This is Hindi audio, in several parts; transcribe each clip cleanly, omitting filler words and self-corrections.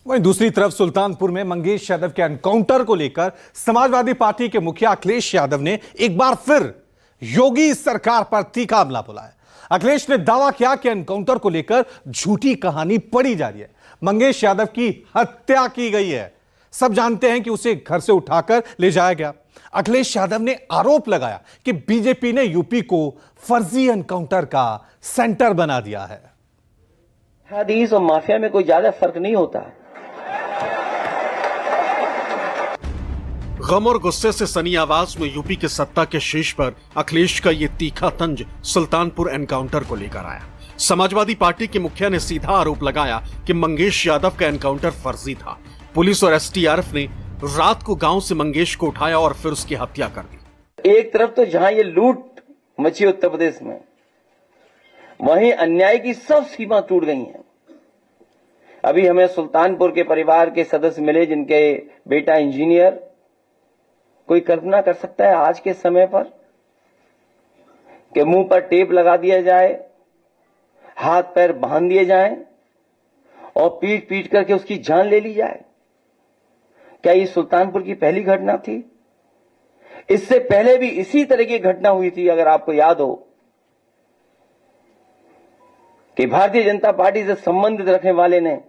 वहीं दूसरी तरफ सुल्तानपुर में मंगेश यादव के एनकाउंटर को लेकर समाजवादी पार्टी के मुखिया अखिलेश यादव ने एक बार फिर योगी सरकार पर तीखा हमला बोला है। अखिलेश ने दावा किया कि एनकाउंटर को लेकर झूठी कहानी पढ़ी जा रही है। मंगेश यादव की हत्या की गई है। सब जानते हैं कि उसे घर से उठाकर ले जाया गया। अखिलेश यादव ने आरोप लगाया कि बीजेपी ने यूपी को फर्जी एनकाउंटर का सेंटर बना दिया है। हदीस और माफिया में कोई ज्यादा फर्क नहीं होता। गम और गुस्से से सनी आवाज में यूपी के सत्ता के शीर्ष पर अखिलेश का ये तीखा तंज सुल्तानपुर एनकाउंटर को लेकर आया। समाजवादी पार्टी के मुखिया ने सीधा आरोप लगाया कि मंगेश यादव का एनकाउंटर फर्जी था। पुलिस और एसटीआरएफ ने रात को गांव से मंगेश को उठाया और फिर उसकी हत्या कर दी। एक तरफ तो जहां ये लूट मची उत्तर प्रदेश में, वहीं अन्याय की सब सीमा टूट गई हैं। अभी हमें सुल्तानपुर के परिवार के सदस्य मिले जिनके बेटा इंजीनियर। कोई कल्पना कर सकता है आज के समय पर कि मुंह पर टेप लगा दिया जाए, हाथ पैर बांध दिए जाएं और पीट पीट करके उसकी जान ले ली जाए? क्या ये सुल्तानपुर की पहली घटना थी? इससे पहले भी इसी तरह की घटना हुई थी। अगर आपको याद हो कि भारतीय जनता पार्टी से संबंधित रखने वाले ने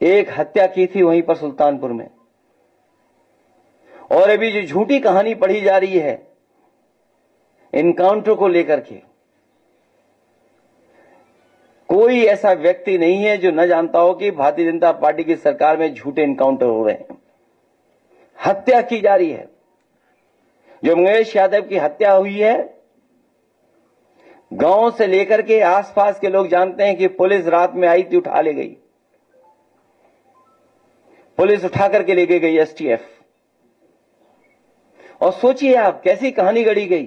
एक हत्या की थी वहीं पर सुल्तानपुर में। और अभी जो झूठी कहानी पढ़ी जा रही है एनकाउंटर को लेकर के, कोई ऐसा व्यक्ति नहीं है जो न जानता हो कि भारतीय जनता पार्टी की सरकार में झूठे एनकाउंटर हो रहे हैं, हत्या की जा रही है। जो मंगेश यादव की हत्या हुई है, गांव से लेकर के आसपास के लोग जानते हैं कि पुलिस रात में आई थी, उठा ले गई। पुलिस उठा करके लेके गई एसटीएफ। और सोचिए आप कैसी कहानी गढ़ी गई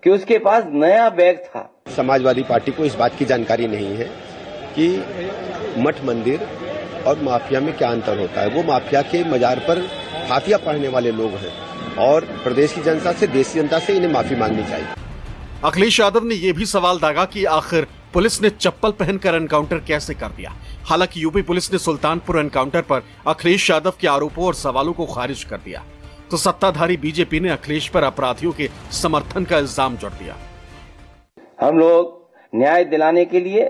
कि उसके पास नया बैग था। समाजवादी पार्टी को इस बात की जानकारी नहीं है कि मठ मंदिर और माफिया में क्या अंतर होता है। वो माफिया के मजार पर फातिया पढ़ने वाले लोग हैं और प्रदेश की जनता से, देश की जनता से इन्हें माफी मांगनी चाहिए। अखिलेश यादव ने यह भी सवाल दागा कि आखिर पुलिस ने चप्पल पहनकर एनकाउंटर कैसे कर दिया। हालांकि यूपी पुलिस ने सुल्तानपुर एनकाउंटर पर अखिलेश यादव के आरोपों और सवालों को खारिज कर दिया, तो सत्ताधारी बीजेपी ने अखिलेश पर अपराधियों के समर्थन का इल्जाम जोड़ दिया। हम लोग न्याय दिलाने के लिए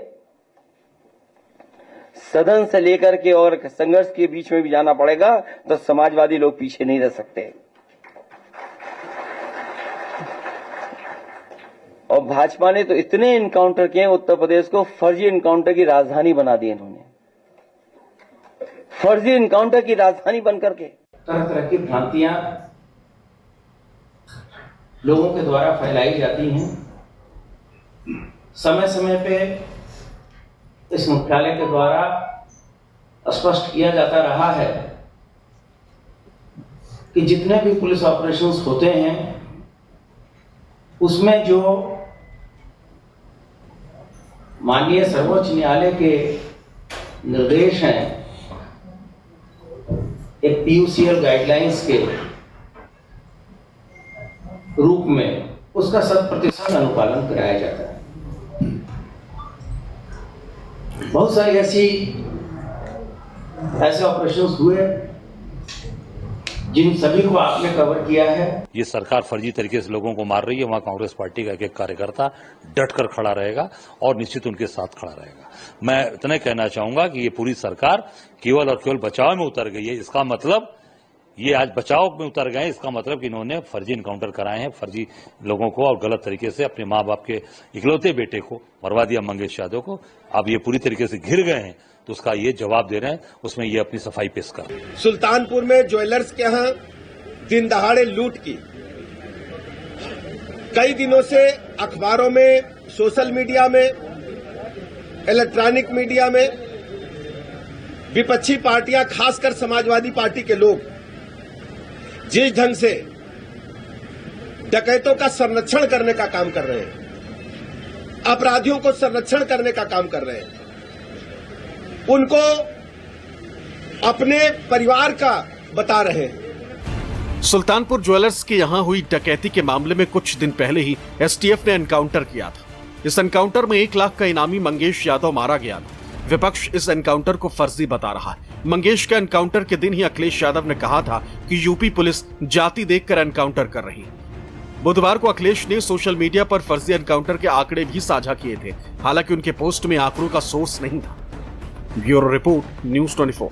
सदन से लेकर के और संघर्ष के बीच में भी जाना पड़ेगा, तो समाजवादी लोग पीछे नहीं रह सकते। और भाजपा ने तो इतने एनकाउंटर किए, उत्तर प्रदेश को फर्जी एनकाउंटर की राजधानी बना दी इन्होंने। फर्जी एनकाउंटर की राजधानी बनकर के तरह तरह की भ्रांतियां लोगों के द्वारा फैलाई जाती हैं। समय समय पे इस मुख्यालय के द्वारा स्पष्ट किया जाता रहा है कि जितने भी पुलिस ऑपरेशंस होते हैं उसमें जो माननीय सर्वोच्च न्यायालय के निर्देश हैं, एक पीयूसीएल गाइडलाइंस के रूप में, उसका 100% अनुपालन कराया जाता है। बहुत सारी ऐसे ऑपरेशंस हुए जिन सभी को आपने कवर किया है। ये सरकार फर्जी तरीके से लोगों को मार रही है, वहां कांग्रेस पार्टी का एक कार्यकर्ता डटकर खड़ा रहेगा और निश्चित उनके साथ खड़ा रहेगा। मैं इतना कहना चाहूंगा कि ये पूरी सरकार केवल और केवल बचाव में उतर गई है। इसका मतलब ये आज बचाव में उतर गए, इसका मतलब कि इन्होंने फर्जी एनकाउंटर कराए हैं, फर्जी लोगों को और गलत तरीके से अपने माँ बाप के इकलौते बेटे को मरवा दिया मंगेश यादव को। अब ये पूरी तरीके से घिर गए हैं, तो उसका ये जवाब दे रहे हैं, उसमें ये अपनी सफाई पेश कर। सुल्तानपुर में ज्वेलर्स के यहां दिन दहाड़े लूट की, कई दिनों से अखबारों में, सोशल मीडिया में, इलेक्ट्रॉनिक मीडिया में विपक्षी पार्टियां, खासकर समाजवादी पार्टी के लोग जिस ढंग से डकैतों का संरक्षण करने का काम कर रहे हैं, अपराधियों को संरक्षण करने का काम कर रहे हैं, उनको अपने परिवार का बता रहे हैं। सुल्तानपुर ज्वेलर्स के यहां हुई डकैती के मामले में कुछ दिन पहले ही एसटीएफ ने एनकाउंटर किया था। इस एनकाउंटर में 1 लाख का इनामी मंगेश यादव मारा गया था। विपक्ष इस एनकाउंटर को फर्जी बता रहा है। मंगेश के एनकाउंटर के दिन ही अखिलेश यादव ने कहा था कि यूपी पुलिस जाति देखकर एनकाउंटर कर रही है। बुधवार को अखिलेश ने सोशल मीडिया पर फर्जी एनकाउंटर के आंकड़े भी साझा किए थे, हालांकि उनके पोस्ट में आंकड़ों का सोर्स नहीं था। Bureau report, news 24।